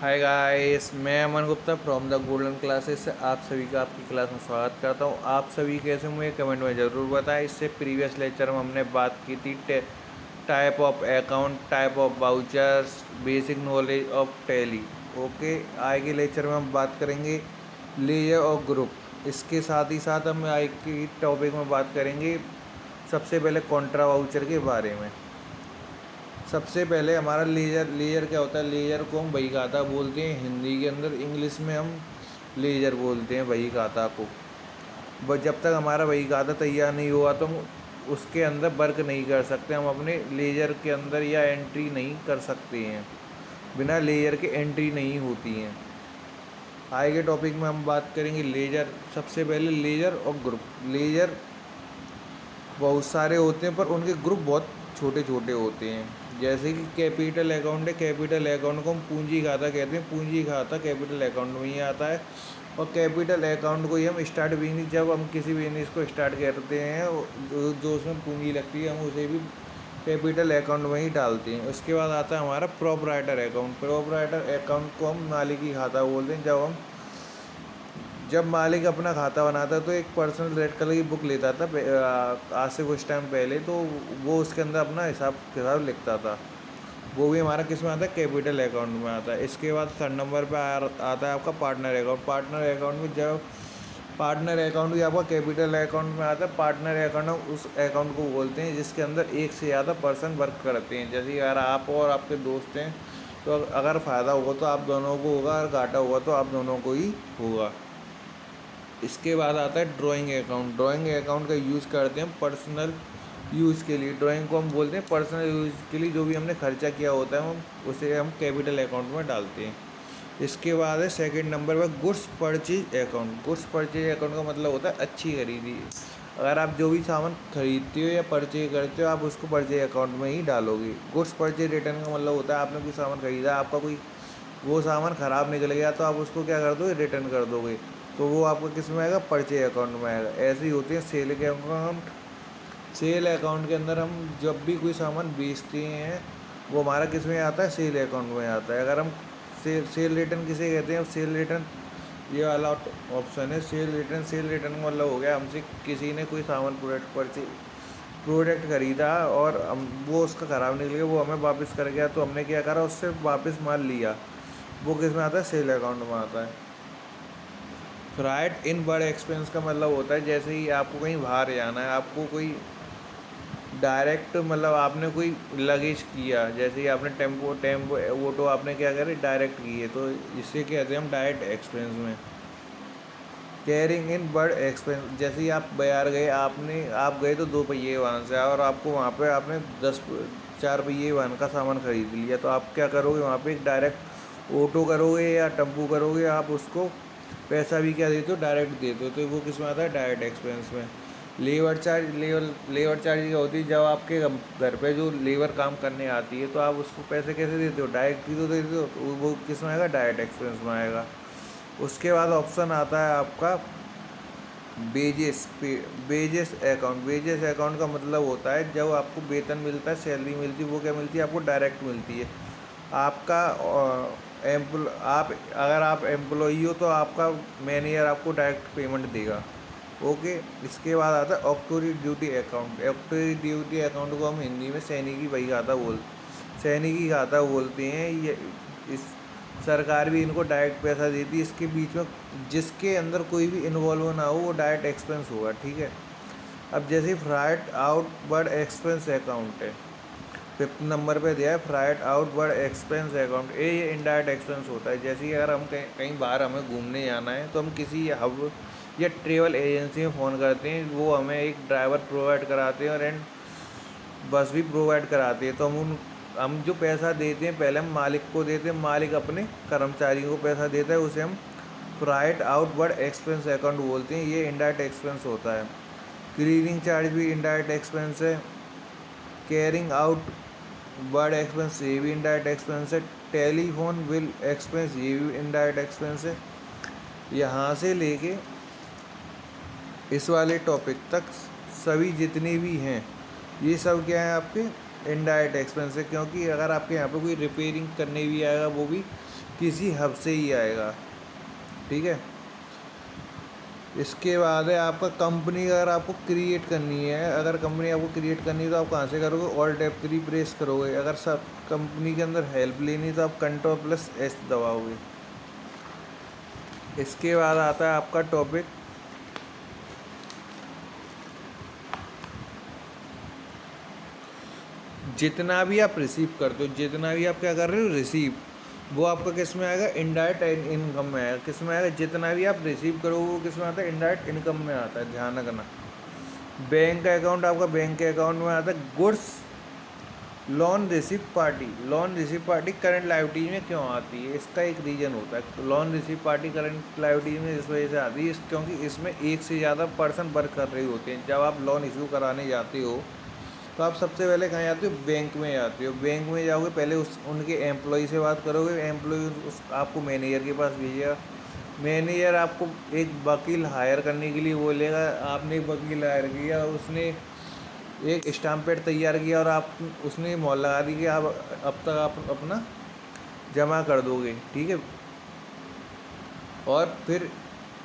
हाय guys, मैं Aman Gupta from the golden classes से आप सभी का आपकी क्लास में स्वागत करता हूं। आप सभी कैसे हुए कमेंट में ज़रूर बताएं। इससे प्रीवियस लेक्चर में हमने बात की थी type of account, type of vouchers, basic knowledge of tally. Okay, आगे के लेक्चर में हम बात करेंगे लेयर और ग्रुप। इसके साथ ही साथ हम आगे की टॉपिक में बात करेंगे सबसे पहले कॉन्ट्रा वाउचर के बारे में। सबसे पहले हमारा लेजर क्या होता है। लेजर को हम बही खाता बोलते हैं हिंदी के अंदर, इंग्लिश में हम लेजर बोलते हैं बही खाता को। बस जब तक हमारा बही खाता तैयार नहीं हुआ तो हम उसके अंदर वर्क नहीं कर सकते। हम अपने लेजर के अंदर या एंट्री नहीं कर सकते हैं, बिना लेजर के एंट्री नहीं होती हैं। आगे के टॉपिक में हम बात करेंगे लेजर। सबसे पहले लेजर और ग्रुप। लेजर बहुत सारे होते हैं पर उनके ग्रुप बहुत छोटे छोटे होते हैं। जैसे कि कैपिटल अकाउंट है, कैपिटल अकाउंट को हम पूंजी खाता कहते हैं। पूंजी खाता कैपिटल अकाउंट में ही आता है। और कैपिटल अकाउंट को ही हम स्टार्ट बिजनेस, जब हम किसी बिजनेस को स्टार्ट करते हैं जो उसमें पूंजी लगती है, हम उसे भी कैपिटल अकाउंट में ही डालते हैं। उसके बाद आता है हमारा प्रोपराइटर अकाउंट। प्रोपराइटर अकाउंट को हम मालिकी खाता बोलते हैं। जब मालिक अपना खाता बनाता है तो एक पर्सनल रेड कलर की बुक लेता था आज से कुछ टाइम पहले, तो वो उसके अंदर अपना हिसाब किताब लिखता था। वो भी हमारा किस में आता है, कैपिटल अकाउंट में आता है। इसके बाद 3rd नंबर पे आता है आपका पार्टनर अकाउंट। पार्टनर अकाउंट में जब पार्टनर अकाउंट भी आपका कैपिटल अकाउंट में आता है। पार्टनर अकाउंट उस अकाउंट को बोलते हैं जिसके अंदर एक से ज़्यादा पर्सन वर्क करते हैं। जैसे अगर आप और आपके दोस्त हैं तो अगर फ़ायदा होगा तो आप दोनों को होगा, और घाटा होगा तो आप दोनों को ही होगा। इसके बाद आता है ड्राइंग अकाउंट। ड्राइंग अकाउंट का यूज़ करते हैं पर्सनल यूज़ के लिए। ड्राइंग को हम बोलते हैं पर्सनल यूज़ के लिए। जो भी हमने खर्चा किया होता है हम उसे हम कैपिटल अकाउंट में डालते हैं। इसके बाद है 2nd नंबर पर goods purchase account. Goods purchase account का मतलब होता है अच्छी खरीदी। अगर आप जो भी सामान खरीदते हो या परचेज करते हो आप उसको परचेज अकाउंट में ही डालोगे। गुड्स परचेज रिटर्न का मतलब होता है आपने कोई सामान खरीदा, आपका कोई वो सामान ख़राब निकल गया तो आप उसको क्या कर दोगे, रिटर्न कर दोगे। तो वो आपका किस में आएगा, परचेज अकाउंट में आएगा। ऐसे ही होते हैं सेल के अकाउंट। सेल अकाउंट के अंदर हम जब भी कोई सामान बेचते हैं वो हमारा किस में आता है, सेल अकाउंट में आता है। अगर हम सेल रिटर्न किसे कहते हैं, सेल रिटर्न ये वाला ऑप्शन है सेल रिटर्न। सेल रिटर्न का मतलब हो गया हमसे किसी ने कोई सामान प्रोडक्ट खरीदा और वो उसका ख़राब निकल गया, वो हमें वापस कर गया, तो हमने क्या करा, उससे वापस माल लिया। वो किस में आता है, सेल अकाउंट में आता है। फ्राइट इन बर्ड एक्सपेंस का मतलब होता है जैसे ही आपको कहीं बाहर जाना है, आपको कोई डायरेक्ट मतलब आपने कोई लगेज किया, जैसे ही आपने टेम्पो ऑटो आपने क्या करे डायरेक्ट किए, तो इससे कहते हैं हम डायरेक्ट एक्सपेंस में। कैरिंग इन बर्ड एक्सपेंस, जैसे ही आप बाजार गए, आप गए तो 2 पहिए वाहन से और आपको वहाँ पे आपने 4 पहिए वाहन का सामान खरीद लिया, तो आप क्या करोगे वहाँ पे एक डायरेक्ट ऑटो करोगे या टेम्पो करोगे, आप उसको पैसा भी क्या देते हो, डायरेक्ट देते हो, तो वो किस में आता है, डायरेक्ट एक्सपेंस में। लेबर चार्ज क्या होती है, जब आपके घर पे जो लेबर काम करने आती है तो आप उसको पैसे कैसे देते हो, डायरेक्ट ही तो देते हो, तो वो किस में आएगा, डायरेक्ट एक्सपेंस में आएगा। उसके बाद ऑप्शन आता है आपका बेजेस अकाउंट। बेजेस अकाउंट का मतलब होता है जब आपको वेतन मिलता है, सैलरी मिलती है, वो क्या मिलती है, आपको डायरेक्ट मिलती है। आपका आप अगर आप एम्प्लॉई हो तो आपका मैनेजर आपको डायरेक्ट पेमेंट देगा। ओके, इसके बाद आता है ऑक्टोरी ड्यूटी अकाउंट। ऑक्टोरी ड्यूटी अकाउंट को हम हिंदी में सैनिकी खाता बोलते हैं। ये इस सरकार भी इनको डायरेक्ट पैसा देती है। इसके बीच में जिसके अंदर कोई भी इन्वॉल्व ना हो वो डायरेक्ट एक्सपेंस होगा, ठीक है। अब जैसे फ्राइट आउटवर्ड एक्सपेंस अकाउंट है, 5th नंबर पे दिया है फ्राइट आउटवर्ड एक्सपेंस अकाउंट। ये इनडायरेक्ट एक्सपेंस होता है। जैसे कि अगर हम कहीं बाहर हमें घूमने जाना है तो हम किसी हब या ट्रेवल एजेंसी में फ़ोन करते हैं, वो हमें एक ड्राइवर प्रोवाइड कराते हैं और एंड बस भी प्रोवाइड कराते हैं। तो हम जो पैसा देते हैं पहले हम मालिक को देते हैं, मालिक अपने कर्मचारियों को पैसा देता है, उसे हम फ्राइट आउटवर्ड एक्सपेंस अकाउंट बोलते हैं। ये इनडायरेक्ट एक्सपेंस होता है। क्लीनिंग चार्ज भी इनडायरेक्ट एक्सपेंस है। कैरिंग आउट वर्ड एक्सपेंस ये भी इनडायरेक्ट एक्सपेंस है। टेलीफोन बिल एक्सपेंस ये भी इनडायरेक्ट एक्सपेंस है। यहाँ से लेके इस वाले टॉपिक तक सभी जितने भी हैं ये सब क्या है, आपके इनडायरेक्ट एक्सपेंस है। क्योंकि अगर आपके यहाँ पे कोई रिपेयरिंग करने भी आएगा वो भी किसी हब से ही आएगा। ठीक है, इसके बाद है आपका कंपनी अगर आपको क्रिएट करनी है, अगर कंपनी आपको क्रिएट करनी है तो आप कहाँ से करोगे, ऑल्ट F3 प्रेस करोगे। अगर सब कंपनी के अंदर हेल्प लेनी तो आप Ctrl+S दबाओगे। इसके बाद आता है आपका टॉपिक जितना भी आप रिसीव करते हो, जितना भी आप क्या कर रहे हो रिसीव, वो आपका किस में आएगा, इनडायरेक्ट इनकम में आएगा। किस में आएगा, जितना भी आप रिसीव करोगे वो किस में आता है, इनडायरेक्ट इनकम में आता है, ध्यान रखना। बैंक का अकाउंट आपका बैंक के अकाउंट में आता है। Goods loan receive party, loan receive party current liability में क्यों आती है, इसका एक रीज़न होता है। Loan receive party current liability में इस वजह से आती है क्योंकि इसमें एक से ज़्यादा पर्सन वर्क कर रहे होते हैं। जब आप लोन इशू कराने जाते हो तो आप सबसे पहले कहाँ जाते हो, बैंक में जाते हो। बैंक में जाओगे, पहले उनके एम्प्लॉय से बात करोगे, एम्प्लॉय आपको मैनेजर के पास भेजेगा। मैनेजर आपको एक वकील हायर करने के लिए बोलेगा, आपने एक वकील हायर किया, उसने एक स्टाम्प पैड तैयार किया और आप उसने मोहर लगा दी कि आप अब तक आप अपना जमा कर दोगे। ठीक है, और फिर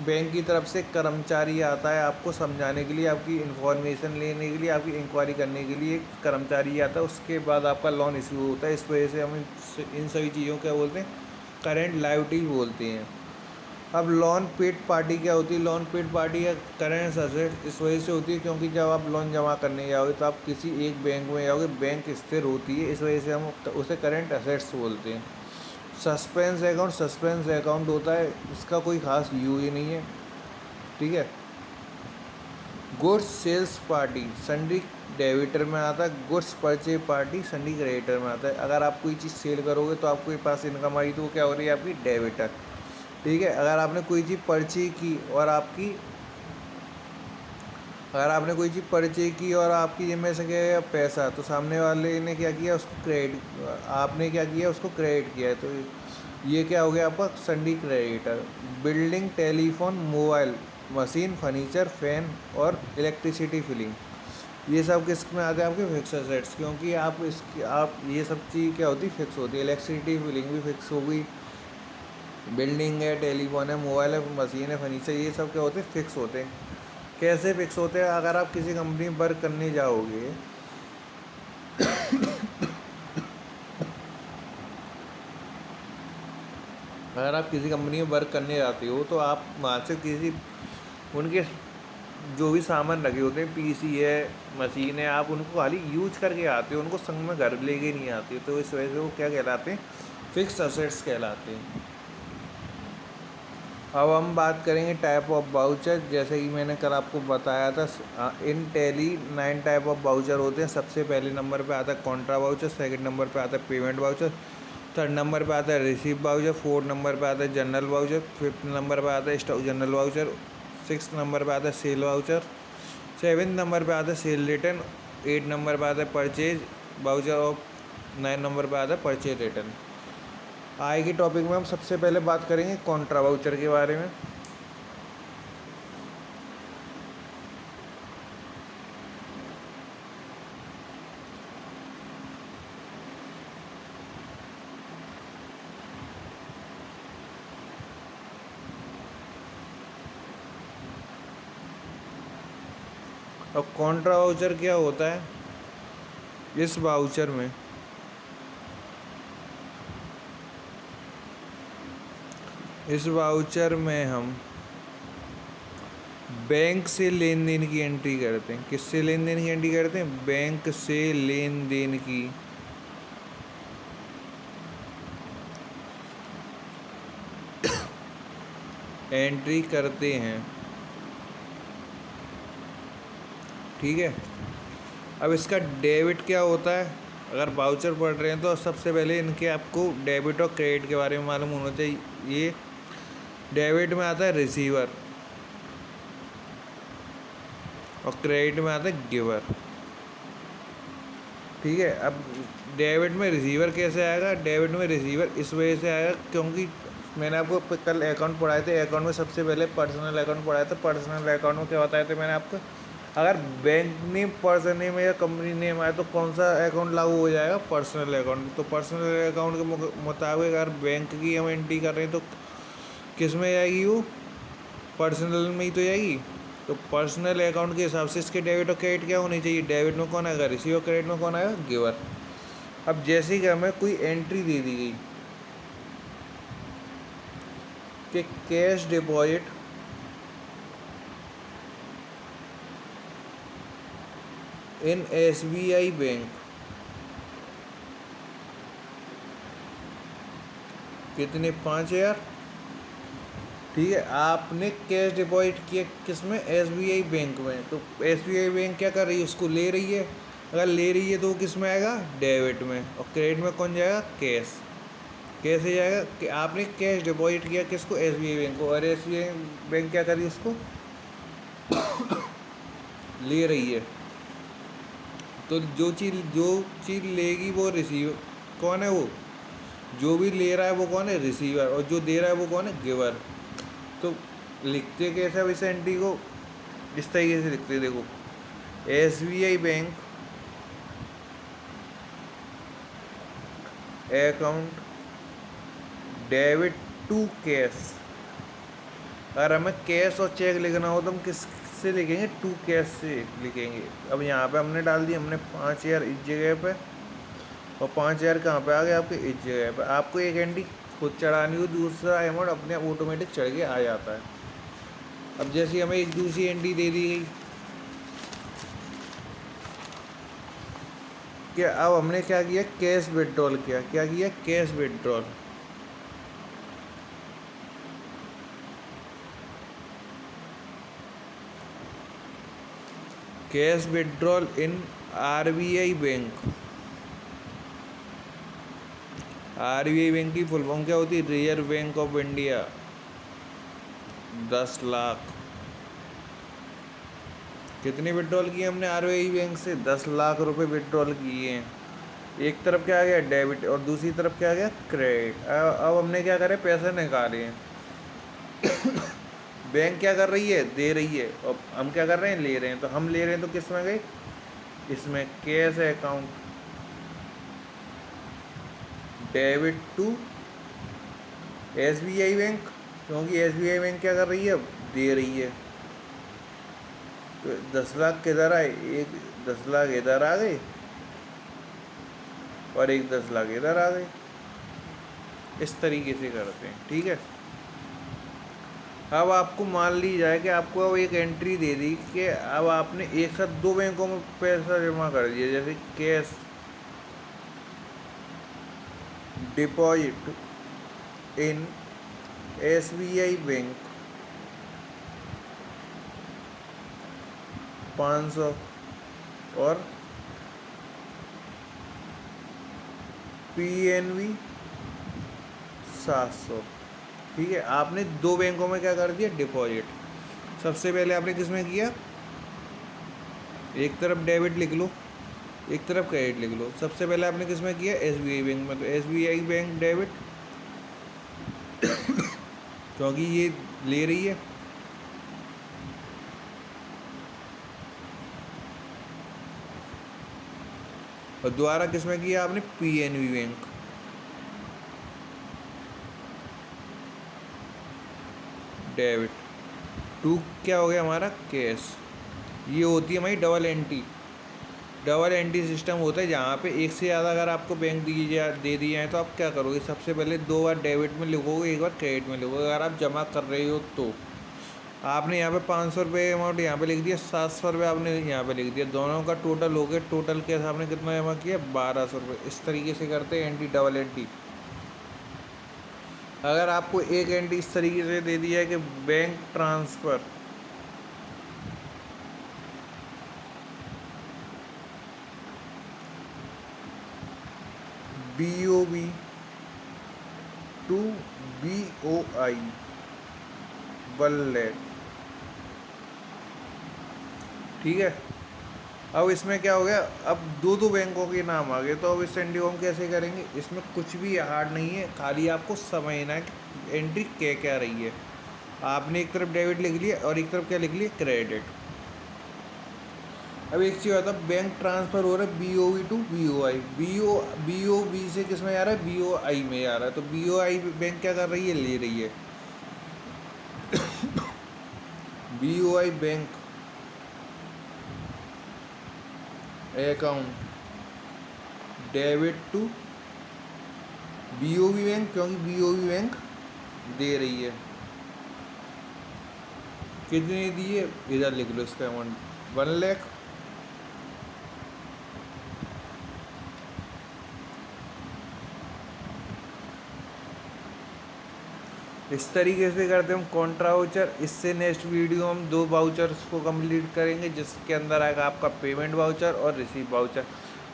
बैंक की तरफ से कर्मचारी आता है आपको समझाने के लिए, आपकी इन्फॉर्मेशन लेने के लिए, आपकी इंक्वायरी करने के लिए एक कर्मचारी आता है। उसके बाद आपका लोन इशू होता है। इस वजह से हम इन सभी चीज़ों क्या बोलते हैं, करंट लायबिलिटी बोलते हैं। अब लोन पेड पार्टी क्या होती है, लोन पेड पार्टी या करंट असेट इस वजह से होती है क्योंकि जब आप लोन जमा करने जाओगे तो आप किसी एक बैंक में जाओगे, बैंक स्थिर होती है, इस वजह से हम उसे करंट असेट्स बोलते हैं। सस्पेंस अकाउंट, सस्पेंस अकाउंट होता है, इसका कोई खास यूज ही नहीं है। ठीक है, goods sales party sundry debtor में आता है। Goods purchase party sundry creditor में आता है। अगर आप कोई चीज़ सेल करोगे तो आपके पास इनकम आई तो क्या हो रही है, आपकी डेबिटर। ठीक है, अगर आपने कोई चीज़ परचेज की और आपकी जिम्मे से क्या है पैसा, तो सामने वाले ने क्या किया, उसको क्रेडिट, आपने क्या किया, उसको क्रेडिट किया है, तो ये क्या हो गया आपका सन्डी creditor. Building, telephone, mobile, machine, furniture, fan और इलेक्ट्रिसिटी फिलिंग, ये सब किस में आते हैं, आपके फिक्स एसेट्स, क्योंकि आप ये सब चीज़ क्या होती है, फिक्स होती है। इलेक्ट्रिसिटी फिलिंग भी फिक्स हो गई, बिल्डिंग है, टेलीफोन है, मोबाइल है, मशीन है, फर्नीचर, ये सब क्या होते हैं, फिक्स होते हैं। कैसे फिक्स होते हैं, अगर आप किसी कंपनी में वर्क करने जाओगे अगर आप किसी कंपनी में वर्क करने जाते हो तो आप वहाँ से किसी उनके जो भी सामान लगे होते हैं, पीसी है, मशीन है, आप उनको खाली यूज करके आते हो, उनको संग में घर लेके नहीं आते, तो इस वजह से वो क्या कहलाते हैं, फिक्स असेट्स कहलाते हैं। अब हम बात करेंगे टाइप ऑफ वाउचर। जैसे कि मैंने कल आपको बताया था, इन टैली 9 टाइप ऑफ वाउचर होते हैं। सबसे पहले नंबर पे आता है कॉन्ट्रा वाउचर, सेकंड नंबर पे आता है पेमेंट वाउचर, थर्ड नंबर पे आता है रिसीव वाउचर, फोर्थ नंबर पे आता है जनरल वाउचर, फिफ्थ नंबर पे आता है stock general voucher, six number पे आता है सेल वाउचर, सेवन नंबर पे आता है सेल रिटर्न, 8 नंबर पे आता है परचेज वाउचर और 9 नंबर पे आता है परचेज रिटर्न। आगे के टॉपिक में हम सबसे पहले बात करेंगे कॉन्ट्रा वाउचर के बारे में। अब कॉन्ट्रा वाउचर क्या होता है, इस वाउचर में हम बैंक से लेन देन की एंट्री करते हैं। किससे लेन देन की एंट्री करते हैं, बैंक से लेन देन की एंट्री करते हैं। ठीक है, अब इसका डेबिट क्या होता है, अगर वाउचर पढ़ रहे हैं तो सबसे पहले इनके आपको डेबिट और क्रेडिट के बारे में मालूम होना चाहिए। ये डेबिट में आता है रिसीवर और क्रेडिट में आता है गिवर। ठीक है, अब डेबिट में रिसीवर कैसे आएगा, डेबिट में रिसीवर इस वजह से आएगा क्योंकि मैंने आपको कल अकाउंट पढ़ाए थे, अकाउंट में सबसे पहले पर्सनल अकाउंट पढ़ाया था। पर्सनल अकाउंट में क्या बताया था मैंने आपको, अगर बैंक नेम, पर्सन नेम या कंपनी नेम आए तो कौन सा अकाउंट लागू हो जाएगा? Personal account. तो पर्सनल अकाउंट के मुताबिक अगर बैंक की हम एंट्री कर रहे हैं तो किस में जाएगी वो? पर्सनल में ही तो जाएगी। तो पर्सनल अकाउंट के हिसाब से इसके डेबिट और क्रेडिट क्या होनी चाहिए? डेबिट में कौन आएगा? रिसीवर। क्रेडिट में कौन आएगा? गिवर। अब जैसे कि हमें कोई एंट्री दे दी गई कि cash deposit in SBI bank, कितने? 5,000। ठीक है, आपने कैश डिपॉजिट किया किस में? SBI बैंक में। तो SBI बैंक क्या कर रही है? उसको ले रही है। अगर ले रही है तो वो किस में आएगा? डेबिट में। और क्रेडिट में कौन जाएगा? कैश। कैसे जाएगा कि आपने कैश डिपॉजिट किया किसको? SBI बैंक को, और SBI बैंक क्या कर रही है? उसको ले रही है। तो जो चीज़ लेगी वो रिसीवर। कौन है वो? जो भी ले रहा है वो कौन है? रिसीवर। और जो दे रहा है वो कौन है? गिवर। तो लिखते कैसे अब इस एंट्री को? इस तरीके से लिखते, देखो, SBI bank account debit to cash. अगर हमें कैश और चेक लिखना हो तो हम किस से लिखेंगे? टू कैश से लिखेंगे। अब यहाँ पे हमने डाल दी, हमने 5,000 इस जगह पे, और 5,000 कहाँ पे आ गए? आपके इस जगह पे। आपको एक एंट्री खुद चढ़ानी हो, दूसरा अमाउंट अपने आप ऑटोमेटिक चढ़ के आ जाता है। अब जैसे हमें एक दूसरी एंट्री दे दी गई कि अब हमने क्या किया? कैश विड्रॉल किया। क्या किया? Cash withdrawal. कैश विड्रॉल इन RBI बैंक। RBI बैंक की फुल फॉर्म क्या होती है? Reserve bank of India. 10 lakh. कितने विड्रॉल किए हमने RBI बैंक से? 10 लाख रुपए विड्रॉल किए हैं। एक तरफ क्या आ गया? डेबिट, और दूसरी तरफ क्या आ गया? क्रेडिट। अब हमने क्या करे? पैसे निकाले हैं। बैंक क्या कर रही है? दे रही है। और हम क्या कर रहे हैं? ले रहे हैं। तो हम ले रहे हैं तो किस में गए? इसमें cash account debit to SBI bank, क्योंकि SBI बैंक क्या कर रही है? दे रही है। तो 10 लाख किधर आए? एक 10 लाख इधर आ गए और एक 10 लाख इधर आ गए। इस तरीके से करते हैं। ठीक है। अब आपको मान ली जाए कि आपको अब एक एंट्री दे दी कि अब आपने एक साथ 2 बैंकों में पैसा जमा कर दिया, जैसे cash deposit in SBI bank 500 और PNB 700। ठीक है, आपने 2 बैंकों में क्या कर दिया? डिपॉजिट। सबसे पहले आपने किस में किया? एक तरफ डेबिट लिख लो, एक तरफ क्रेडिट लिख लो। सबसे पहले आपने किस में किया? SBI बैंक में। तो SBI बैंक डेबिट, क्योंकि ये ले रही है। और दोबारा किस में किया आपने? PNB bank. डेबिट टू क्या हो गया हमारा? कैश। ये होती है हमारी double entry. Double entry system होता है जहाँ पे एक से ज़्यादा अगर आपको बैंक दे दिए हैं तो आप क्या करोगे? सबसे पहले 2 बार डेबिट में लिखोगे, 1 बार क्रेडिट में लिखोगे। अगर आप जमा कर रहे हो तो आपने यहाँ पे 500 रुपये अमाउंट यहाँ पे लिख दिया, 700 रुपये आपने यहाँ पे लिख दिया, दोनों का टोटल हो गया। टोटल कैसे आपने कितना जमा किया? 1200 रुपये। इस तरीके से करते हैं एंट्री, डबल एंट्री। अगर आपको एक एंट्री इस तरीके से दे दिया है कि bank transfer BOB to BOI wallet. ठीक है, अब इसमें क्या हो गया? अब 2 बैंकों के नाम आ गए। तो अब इस एंट्री को हम कैसे करेंगे? इसमें कुछ भी हार्ड नहीं है, खाली आपको समझना है कि एंट्री क्या क्या रही है। आपने एक तरफ डेबिट लिख लिया और एक तरफ क्या लिख लिया? क्रेडिट। अब एक चीज़ बता, बैंक ट्रांसफ़र हो रहा है BOV टू BOI, BOB से किस में आ रहा है, BOI में आ रहा है। तो BOI बैंक क्या कर रही है, ले रही है। BOI bank account debit to BOB bank, क्योंकि BOB बैंक दे रही है। कितने दी है, इधर लिख लो इसका अमाउंट 1 लाख। इस तरीके से करते हम कॉन्ट्रा वाउचर। इससे नेक्स्ट वीडियो हम 2 वाउचर्स को कंप्लीट करेंगे, जिसके अंदर आएगा आपका पेमेंट वाउचर और रिसीव वाउचर।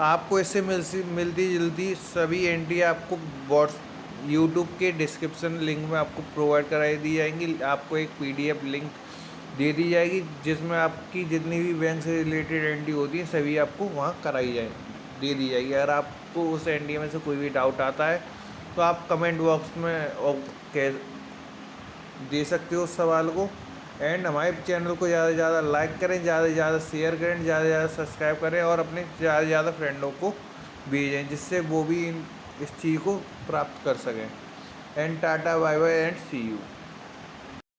आपको इससे मिलती जुलती सभी एंट्री आपको यूट्यूब के डिस्क्रिप्शन लिंक में आपको प्रोवाइड कराई दी जाएंगी। आपको एक PDF लिंक दे दी जाएगी, जिसमें आपकी जितनी भी बैंक से रिलेटेड एंट्री होती है सभी आपको वहाँ कराई दे दी जाएगी। अगर आपको उस एंट्री में से कोई भी डाउट आता है तो आप कमेंट बॉक्स में दे सकते हो उस सवाल को। एंड हमारे चैनल को ज़्यादा से ज़्यादा लाइक करें, ज़्यादा से ज़्यादा शेयर करें, ज़्यादा से ज़्यादा सब्सक्राइब करें और अपने ज़्यादा से ज़्यादा फ्रेंडों को भेजें, जिससे वो भी इस चीज़ को प्राप्त कर सकें। And tata bye bye and see you.